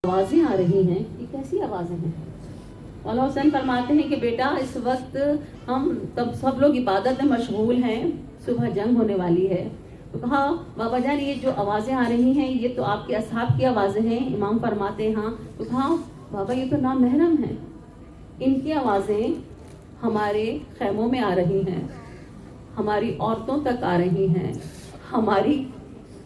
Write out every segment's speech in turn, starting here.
آوازیں آ رہی ہیں، یہ کیسی آوازیں ہیں؟ مولا حسین فرماتے ہیں کہ بیٹا اس وقت ہم سب لوگ عبادت میں مشغول ہیں، صبح جنگ ہونے والی ہے. تو کہا بابا جان یہ جو آوازیں آ رہی ہیں یہ تو آپ کے اصحاب کی آوازیں ہیں. امام فرماتے ہیں ہاں. تو کہا بابا یہ تو نامحرم ہیں، ان کی آوازیں ہمارے خیموں میں آ رہی ہیں، ہماری عورتوں تک آ رہی ہیں. ہماری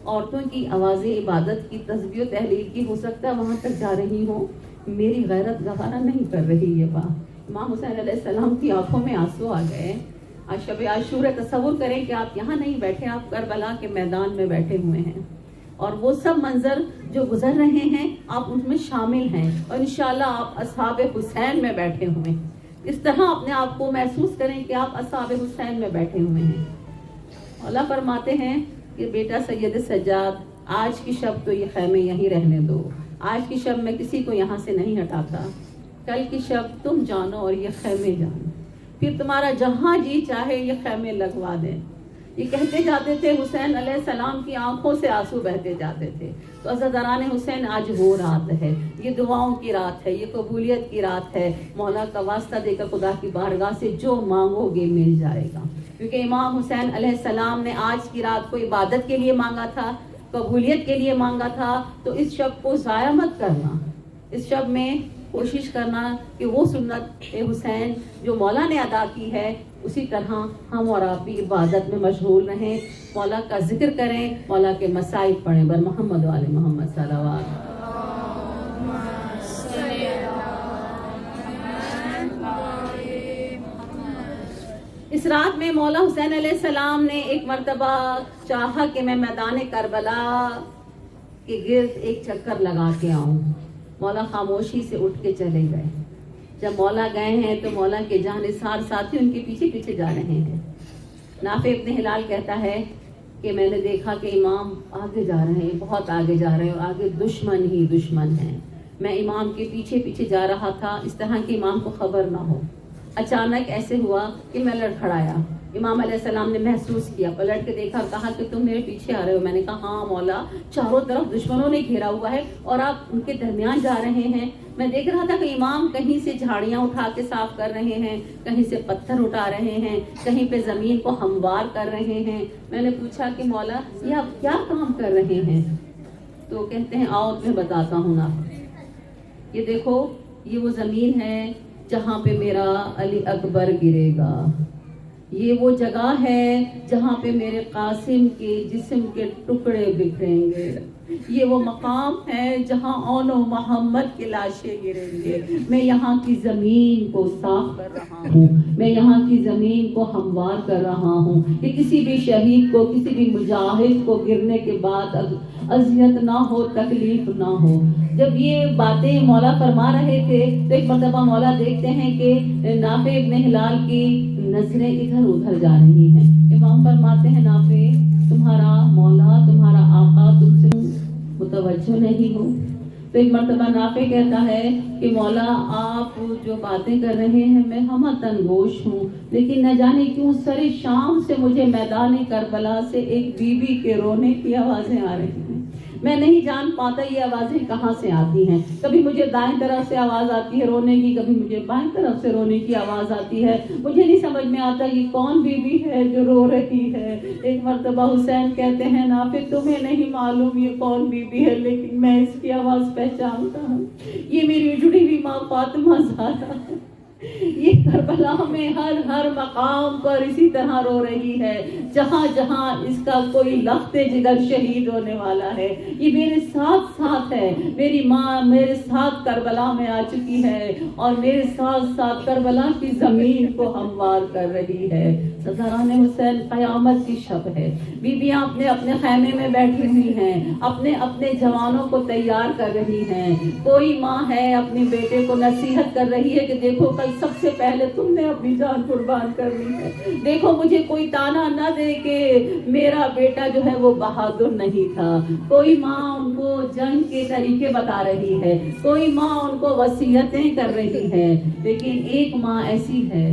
عورتوں کی آوازیں عبادت کی، تسبیح و تحلیل کی، ہو سکتا ہے وہاں تک جا رہی ہوں. میری غیرت گوارا نہیں کر رہی یہ بات. امام حسین علیہ السلام کی آنکھوں میں آنسو آ گئے. آج شب عاشور، تصور کریں کہ آپ یہاں نہیں بیٹھے، آپ کربلا کے میدان میں بیٹھے ہوئے ہیں اور وہ سب منظر جو گزر رہے ہیں آپ ان میں شامل ہیں اور انشاءاللہ آپ اصحاب حسین میں بیٹھے ہوئے ہیں. اس طرح اپنے آپ کو محسوس کریں کہ آپ اصحاب حسین میں بیٹھے ہوئے ہیں. اللہ فرماتے ہیں کہ بیٹا سید سجاد آج کی شب تو یہ خیمے یہیں رہنے دو، آج کی شب میں کسی کو یہاں سے نہیں ہٹاتا، کل کی شب تم جانو اور یہ خیمے جانو، پھر تمہارا جہاں جی چاہے یہ خیمے لگوا دیں. یہ کہتے جاتے تھے، حسین علیہ السلام کی آنکھوں سے آنسو بہتے جاتے تھے. تو عزیزان حسین آج وہ رات ہے، یہ دعاؤں کی رات ہے، یہ قبولیت کی رات ہے. مولا کا واسطہ دے کر خدا کی بارگاہ سے جو مانگو گے مل جائے گا، کیونکہ امام حسین علیہ السلام نے آج کی رات کو عبادت کے لیے مانگا تھا، قبولیت کے لیے مانگا تھا. تو اس شب کو ضائع مت کرنا، اس شب میں کوشش کرنا کہ وہ سنت حسین جو مولا نے ادا کی ہے اسی طرح ہم اور آپ بھی عبادت میں مشغول رہیں، مولا کا ذکر کریں، مولا کے مصائب پڑھیں. بر محمد وآل محمد صلوات. اس رات میں مولا حسین علیہ السلام نے ایک مرتبہ چاہا کہ میں میدان کربلا کے گرد ایک چکر لگا کے آؤں. مولا خاموشی سے اٹھ کے چلے گئے. جب مولا گئے ہیں تو مولا کے جانثار ساتھی ان کے پیچھے پیچھے جا رہے ہیں. نافع ابن ہلال کہتا ہے کہ میں نے دیکھا کہ امام آگے جا رہے ہیں، بہت آگے جا رہے ہیں اور آگے دشمن ہی دشمن ہیں. میں امام کے پیچھے پیچھے جا رہا تھا اس طرح کہ امام کو خبر نہ ہو. اچانک ایسے ہوا کہ میں لڑکھڑایا. امام علیہ السلام نے محسوس کیا، پلٹ کے دیکھا، کہا کہ تم میرے پیچھے آ رہے ہو. میں نے کہا ہاں مولا، چاروں طرف دشمنوں نے گھیرا ہوا ہے اور آپ ان کے درمیان جا رہے ہیں. میں دیکھ رہا تھا کہ امام کہیں سے جھاڑیاں اٹھا کے صاف کر رہے ہیں، کہیں سے پتھر اٹھا رہے ہیں، کہیں پہ زمین کو ہموار کر رہے ہیں. میں نے پوچھا کہ مولا یہ آپ کیا کام کر رہے ہیں؟ تو کہتے ہیں آؤ میں بتاتا ہوں نا. یہ دیکھو، یہ وہ زمین ہے جہاں پہ میرا علی اکبر گرے گا. یہ وہ جگہ ہے جہاں پہ میرے قاسم کے جسم کے ٹکڑے بکھریں گے. یہ وہ مقام ہے جہاں اون و محمد کی لاشیں گریں گے. میں یہاں کی زمین کو صاف کر رہا ہوں، میں یہاں کی زمین کو ہموار کر رہا ہوں کہ کسی بھی شہید کو، کسی بھی مجاہد کو گرنے کے بعد اذیت نہ ہو، تکلیف نہ ہو. جب یہ باتیں مولا فرما رہے تھے تو ایک مرتبہ مولا دیکھتے ہیں کہ نافع ابن ہلال کی نظریں ادھر ادھر جا رہی ہیں. امام فرماتے ہیں نافع تمہارا مولا، تمہارا آقا تم سے متوجہ نہیں ہو. تو ایک مرتبہ نافع کہتا ہے کہ مولا آپ جو باتیں کر رہے ہیں میں ہمتن گوش ہوں، لیکن نہ جانے کیوں سر شام سے مجھے میدان کربلا سے ایک بی بی کے رونے کی آوازیں آ رہی ہیں. میں نہیں جان پاتا یہ آوازیں کہاں سے آتی ہیں. کبھی مجھے دائیں طرف سے آواز آتی ہے رونے کی، کبھی مجھے بائیں طرف سے رونے کی آواز آتی ہے. مجھے نہیں سمجھ میں آتا یہ کون بی بی ہے جو رو رہی ہے. ایک مرتبہ حسین کہتے ہیں نافع تمہیں نہیں معلوم یہ کون بی بی ہے، لیکن میں اس کی آواز پہچانتا ہوں. یہ میری اجڑی ہوئی ماں فاطمہ زہرا ہے. یہ کربلا میں ہر مقام پر اسی طرح رو رہی ہے جہاں جہاں اس کا کوئی لخت جگر شہید ہونے والا ہے. یہ میرے ساتھ ساتھ ہے، میری ماں میرے ساتھ کربلا میں آ چکی ہے اور میرے ساتھ ساتھ کربلا کی زمین کو ہموار کر رہی ہے. سرداران حسین قیامت کی شب ہے. بیویاں اپنے اپنے خیمے میں بیٹھی ہوئی ہیں، اپنے اپنے جوانوں کو تیار کر رہی ہیں. کوئی ماں ہے اپنے بیٹے کو نصیحت کر رہی ہے کہ دیکھو کل سب سے پہلے تم نے اپنی جان قربان کرنی ہے. دیکھو مجھے کوئی تانا نہ دے کہ میرا بیٹا جو ہے وہ بہادر نہیں تھا. کوئی ماں ان کو جنگ کے طریقے بتا رہی ہے، کوئی ماں ان کو وصیتیں کر رہی ہے. لیکن ایک ماں ایسی ہے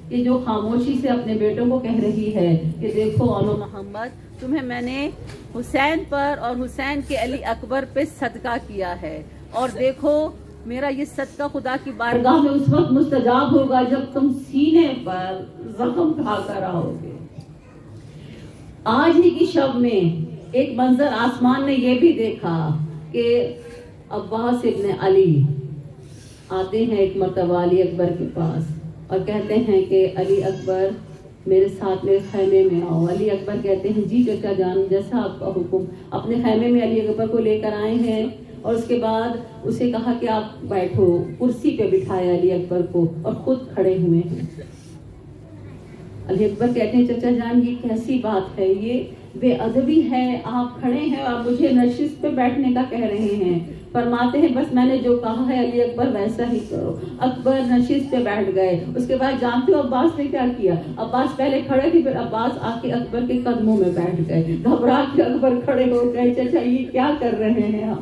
کہ جو خاموشی سے اپنے بیٹوں کو کہہ رہی ہے کہ دیکھو اولو محمد تمہیں میں نے حسین پر اور حسین کے علی اکبر پہ صدقہ کیا ہے. اور دیکھو میرا یہ صدقہ خدا کی بارگاہ میں اس وقت مستجاب ہوگا جب تم سینے پر زخم کھا کر آؤ گے۔ آج ہی کی شب میں ایک منظر آسمان نے یہ بھی دیکھا کہ عباس ابن علی آتے ہیں ایک مرتبہ علی اکبر کے پاس اور کہتے ہیں کہ علی اکبر میرے ساتھ میرے خیمے میں آؤ۔ علی اکبر کہتے ہیں جی چچا جان جیسا آپ کا حکم۔ اپنے خیمے میں علی اکبر کو لے کر آئے ہیں اور اس کے بعد اسے کہا کہ آپ بیٹھو، کرسی پہ بٹھایا علی اکبر کو اور خود کھڑے ہوئے ہیں۔ علی اکبر کہتے ہیں چچا جان یہ کیسی بات ہے، یہ بے ادبی ہے، آپ کھڑے ہیں اور مجھے نشست پہ بیٹھنے کا کہہ رہے ہیں۔ فرماتے ہیں بس میں نے جو کہا ہے علی اکبر ویسا ہی کرو۔ اکبر نشست پہ بیٹھ گئے۔ اس کے بعد جانتے ہو عباس نے کیا کیا؟ عباس پہلے کھڑے تھے، پھر عباس آ کے اکبر کے قدموں میں بیٹھ گئے۔ گھبرا کے اکبر کھڑے ہو گئے، چچا یہ کیا کر رہے ہیں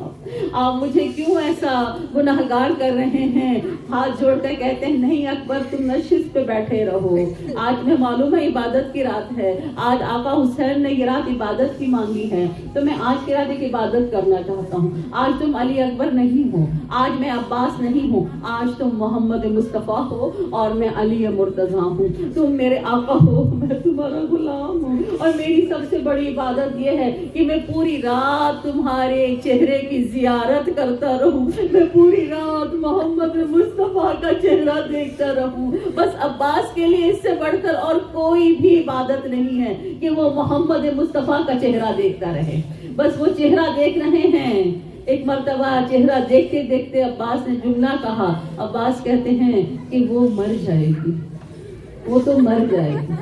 آپ مجھے کیوں ایسا گنہگار کر رہے ہیں؟ ہاتھ جوڑ کر کہتے ہیں نہیں اکبر تم نشست پہ بیٹھے رہو، آج میں معلوم ہے عبادت کی رات ہے، آج آقا حسین نے یہ رات عبادت کی مانگی ہے تو میں آج کی رات ایک عبادت کرنا چاہتا ہوں۔ آج تم علی اکبر نہیں ہو، آج میں عباس نہیں ہوں، آج تم محمد مصطفیٰ ہو اور میں علی مرتضیٰ ہوں۔ تم میرے آقا ہو، میں تمہارا غلام ہوں، اور میری سب سے بڑی عبادت یہ ہے کہ میں پوری رات تمہارے چہرے کی زیارت کرتا رہوں، میں پوری رات محمد مصطفیٰ کا چہرہ دیکھتا رہوں۔ بس عباس کے لیے اس سے بڑھ کر اور کوئی بھی عبادت نہیں ہے کہ وہ محمد مصطفیٰ کا چہرہ دیکھتا رہے، بس وہ چہرہ دیکھ رہے ہیں۔ ایک مرتبہ چہرہ دیکھتے دیکھتے عباس نے جملہ کہا، عباس کہتے ہیں کہ وہ مر جائے گی، وہ تو مر جائے گی۔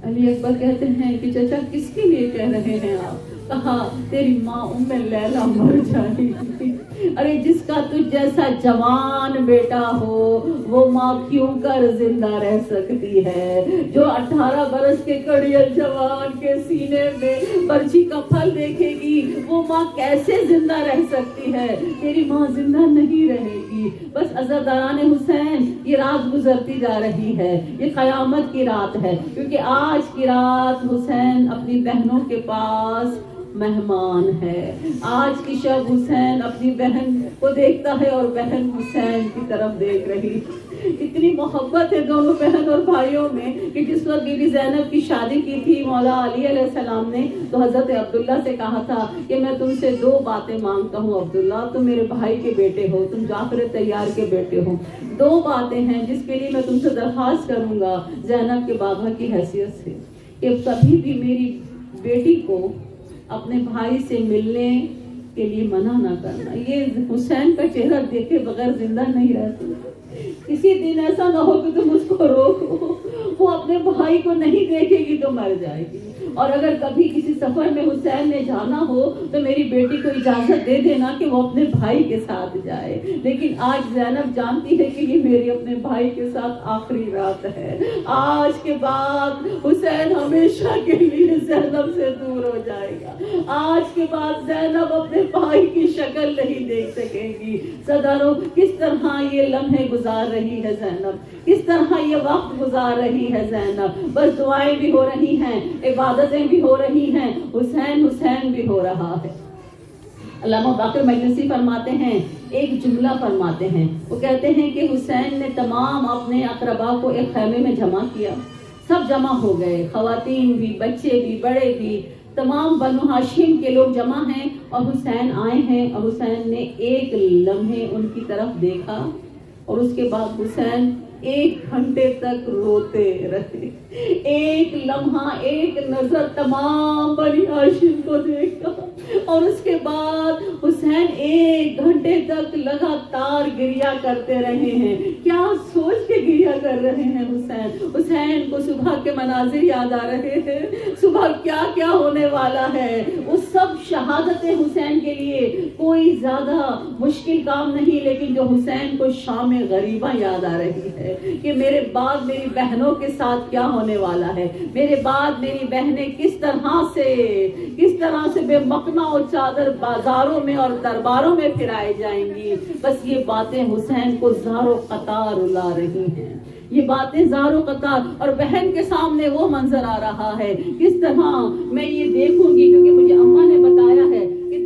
علی اکبر کہتے ہیں کہ چچا کس کے لیے کہہ رہے ہیں آپ؟ کہا تیری ماں ام لیلا مر جائے گی۔ ارے جس کا تجھ جیسا جوان بیٹا ہو وہ ماں کیوں کر زندہ رہ سکتی ہے؟ جو 18 برس کے کڑیل جوان کے سینے میں برچھی کا پھل دیکھے گی وہ ماں کیسے زندہ رہ سکتی ہے؟ تیری ماں زندہ نہیں رہے گی۔ بس عزاداران حسین یہ رات گزرتی جا رہی ہے، یہ قیامت کی رات ہے، کیونکہ آج کی رات حسین اپنی بہنوں کے پاس مہمان ہے۔ آج کی شب حسین اپنی بہن کو دیکھتا ہے اور بہن حسین کی طرف دیکھ رہی۔ اتنی محبت ہے دونوں بہن اور بھائیوں میں کہ جس وقت بی بی زینب کی شادی کی تھی مولا علی علیہ السلام نے تو حضرت عبداللہ سے کہا تھا کہ میں تم سے 2 باتیں مانگتا ہوں عبداللہ، تم میرے بھائی کے بیٹے ہو، تم جعفر طیار کے بیٹے ہو، 2 باتیں ہیں جس کے لیے میں تم سے درخواست کروں گا زینب کے بابا کی حیثیت سے کہ کبھی بھی میری بیٹی کو اپنے بھائی سے ملنے کے لیے منع نہ کرنا۔ یہ حسین کا چہرہ دیکھے بغیر زندہ نہیں رہ سکتی۔ کسی دن ایسا نہ ہو کہ تم اس کو روکو، وہ اپنے بھائی کو نہیں دیکھے گی تو مر جائے گی۔ اور اگر کبھی کسی سفر میں حسین نے جانا ہو تو میری بیٹی کو اجازت دے دینا کہ وہ اپنے بھائی کے ساتھ جائے۔ لیکن آج زینب جانتی ہے کہ یہ میری اپنے بھائی کے ساتھ آخری رات ہے، آج کے بعد حسین ہمیشہ کے لیے زینب سے دور ہو جائے گا، آج کے بعد زینب اپنے بھائی کی شکل نہیں دیکھ سکے گی۔ صدارو کس طرح یہ لمحے گزار رہی ہے زینب، کس طرح یہ وقت گزار رہی ہے زینب، بس دعائیں بھی ہو رہی ہیں، عبادتیں بھی ہو رہی ہیں، حسین حسین بھی ہو رہا ہے۔ علامہ باقر مجلسی فرماتے ہیں، ایک جملہ فرماتے ہیں، وہ کہتے ہیں کہ حسین نے تمام اپنے اقربا کو ایک خیمے میں جمع کیا، سب جمع ہو گئے، خواتین بھی، بچے بھی، بڑے بھی، تمام بنو ہاشم کے لوگ جمع ہیں اور حسین آئے ہیں، اور حسین نے ایک لمحے ان کی طرف دیکھا اور اس کے بعد حسین 1 گھنٹے تک روتے رہے، ایک لمحہ ایک نظر تمام بنی ہاشم کو دیکھا اور اس کے بعد حسین 1 گھنٹے تک لگاتار گریہ کرتے رہے ہیں۔ کیا سوچ کے گریہ کر رہے ہیں حسین کو صبح کے مناظر یاد آ رہے ہیں، صبح کیا کیا ہونے والا ہے۔ اس سب شہادت حسین کے لیے کوئی زیادہ مشکل کام نہیں، لیکن جو حسین کو شام غریبہ یاد آ رہی ہے کہ میرے بعد میری بہنوں کے ساتھ کیا ہونے والا ہے، میرے بعد میری بہنیں کس طرح سے بے مقنا اور چادر بازاروں میں اور درباروں میں پھرائے جائیں گی۔ بس یہ باتیں حسین کو زار و قطار رلا رہی ہیں، یہ باتیں زار و قطار، اور بہن کے سامنے وہ منظر آ رہا ہے کس طرح میں یہ دیکھوں گی، کیونکہ مجھے اماں نے بتایا ہے کہ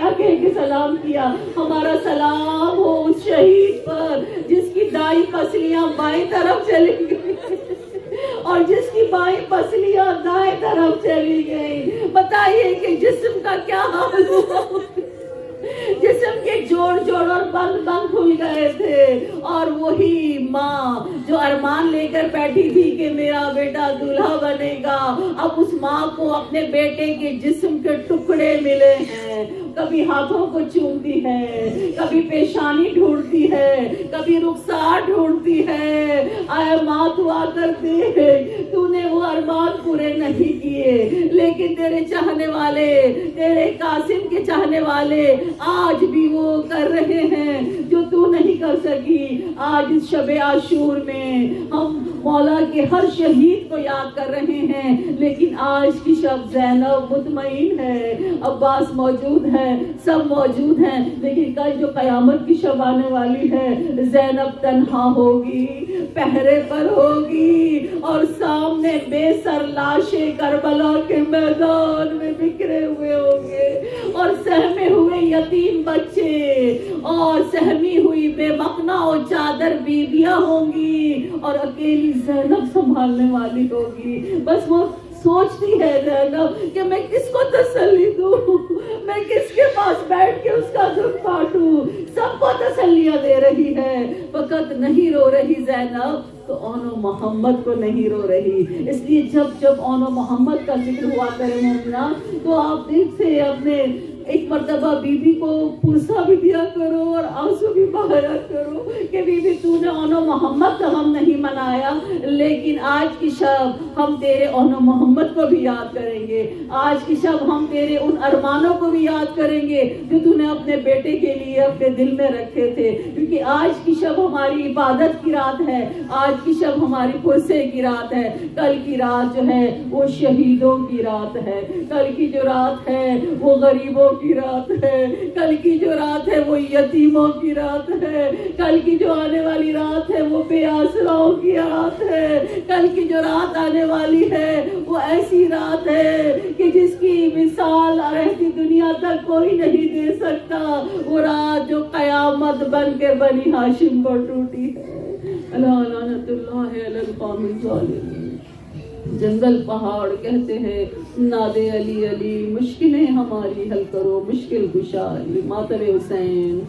کیا کہہ کے سلام کیا؟ ہمارا سلام ہو اس شہید پر جس کی دائیں پسلیاں بائیں طرف چلی گئی اور جس کی بائیں پسلیاں دائیں طرف چلی گئی. بتائیے کہ جسم کا کیا حال ہوا؟ جسم کے جوڑ اور بند کھل گئے تھے، اور وہی ماں جو ارمان لے کر بیٹھی تھی کہ میرا بیٹا دولہا بنے گا، اب اس ماں کو اپنے بیٹے کے جسم کے ٹکڑے ملے ہیں. کبھی ہاتھوں کو چومتی ہے، کبھی پیشانی ڈھونڈتی ہے، کبھی رخسار ڈھونڈتی ہے. اے ماں تو آ کر دیکھ، تو نے وہ ارمان پورے نہیں کیے، لیکن تیرے چاہنے والے، تیرے قاسم کے چاہنے والے آج بھی وہ کر رہے ہیں جو تو نہیں کر سکی. آج اس شب عاشور میں ہم مولا کے ہر شہید کو یاد کر رہے ہیں، لیکن آج کی شب زینب مطمئن ہے، عباس موجود ہے، سب موجود ہیں، لیکن کل جو قیامت کی شب آنے والی ہے، زینب تنہا ہوگی، پہرے پر ہوگی، اور سامنے بے سر لاشیں کربلا کے میدان میں بکھرے ہوئے ہوں گے، اور سہمے ہوئے یتیم بچے اور سہمی ہوئی بے مقنا و چادر بیویاں ہوں گی، اور اکیلی زینب سنبھالنے والی ہوگی. بس وہ سوچتی ہے زینب کہ میں کس کو تسلی دوں، میں کس کے پاس بیٹھ کے اس کا دکھ کاٹوں. سب کو تسلیاں دے رہی ہے، فقط نہیں رو رہی زینب تو اون و محمد کو نہیں رو رہی. اس لیے جب اون و محمد کا ذکر ہوا کرے مومنہ، تو آپ دیکھ سے اپنے ایک مرتبہ بی بی کو پرسا بھی دیا کرو اور آنسو بھی بہایا کرو کہ بی بی تو نے اون و محمد کا ہم نہیں منایا، لیکن آج کی شب ہم تیرے اون و محمد کو بھی یاد کریں گے. آج کی شب ہم تیرے ان ارمانوں کو بھی یاد کریں گے جو تو نے اپنے بیٹے کے لیے اپنے دل میں رکھے تھے. کیونکہ آج کی شب ہماری عبادت کی رات ہے، آج کی شب ہماری پرسے کی رات ہے. کل کی رات جو ہے وہ شہیدوں کی رات ہے، کل کی جو رات ہے وہ غریبوں کی رات ہے، کل کی جو رات ہے وہ یتیموں کی رات ہے، کل کی جو آنے والی رات ہے وہ بے آسراؤں کی رات ہے. کل کی جو رات آنے والی ہے وہ ایسی رات ہے کہ جس کی مثال رہتی دنیا تک کوئی نہیں دے سکتا. وہ رات جو قیامت بن کے بنی ہاشم کو ٹوٹی ہے. لعنت اللہ علی القوم الظالمین. جنگل پہاڑ کہتے ہیں نادے علی علی، مشکلیں ہماری حل کرو مشکل کشا علی. ماتم حسین.